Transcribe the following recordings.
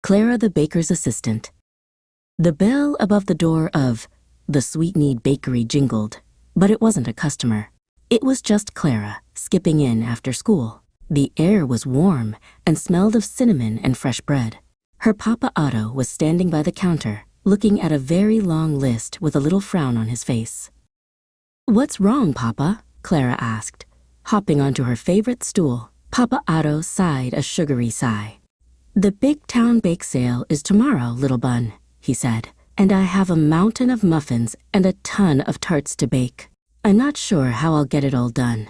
Clara the baker's assistant. The bell above the door of the Sweetmeat Bakery jingled, but it wasn't a customer. It was just Clara, skipping in after school. The air was warm and smelled of cinnamon and fresh bread. Her Papa Otto was standing by the counter, looking at a very long list with a little frown on his face. "What's wrong, Papa?" Clara asked, hopping onto her favorite stool. Papa Otto sighed a sugary sigh. "The big town bake sale is tomorrow, little bun," he said, "and I have a mountain of muffins and a ton of tarts to bake. I'm not sure how I'll get it all done."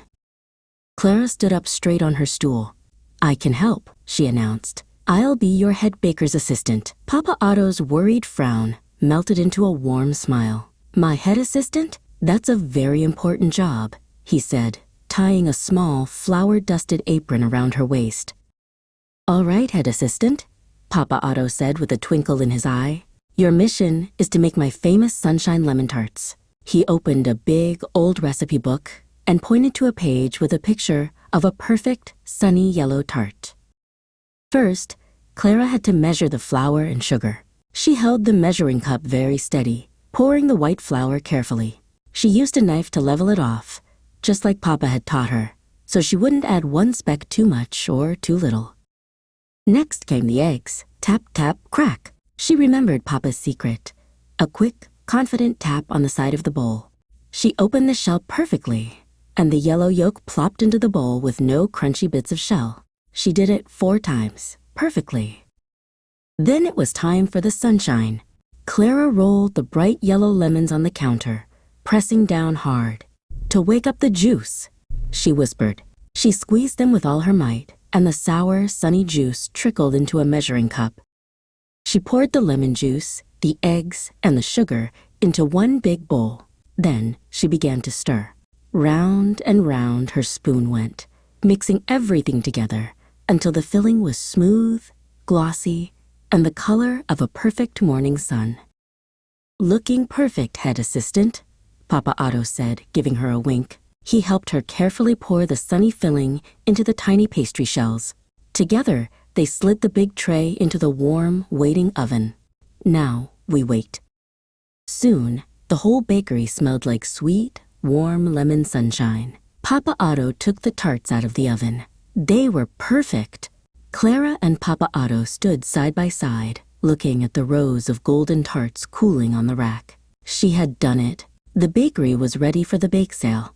Clara stood up straight on her stool. "I can help," she announced. "I'll be your head baker's assistant." Papa Otto's worried frown melted into a warm smile. "My head assistant? That's a very important job," he said, tying a small, flour-dusted apron around her waist. "All right, head assistant," Papa Otto said with a twinkle in his eye. "Your mission is to make my famous sunshine lemon tarts." He opened a big, old recipe book and pointed to a page with a picture of a perfect, sunny yellow tart. First, Clara had to measure the flour and sugar. She held the measuring cup very steady, pouring the white flour carefully. She used a knife to level it off, just like Papa had taught her, so she wouldn't add one speck too much or too little. Next came the eggs. Tap, tap, crack. She remembered Papa's secret. A quick, confident tap on the side of the bowl. She opened the shell perfectly, and the yellow yolk plopped into the bowl with no crunchy bits of shell. She did it 4 times, perfectly. Then it was time for the sunshine. Clara rolled the bright yellow lemons on the counter, pressing down hard. "To wake up the juice," she whispered. She squeezed them with all her might, and the sour, sunny juice trickled into a measuring cup. She poured the lemon juice, the eggs, and the sugar into one big bowl. Then she began to stir. Round and round her spoon went, mixing everything together until the filling was smooth, glossy, and the color of a perfect morning sun. "Looking perfect, head assistant," Papa Otto said, giving her a wink. He helped her carefully pour the sunny filling into the tiny pastry shells. Together, they slid the big tray into the warm, waiting oven. Now we wait. Soon, the whole bakery smelled like sweet, warm lemon sunshine. Papa Otto took the tarts out of the oven. They were perfect. Clara and Papa Otto stood side by side, looking at the rows of golden tarts cooling on the rack. She had done it. The bakery was ready for the bake sale.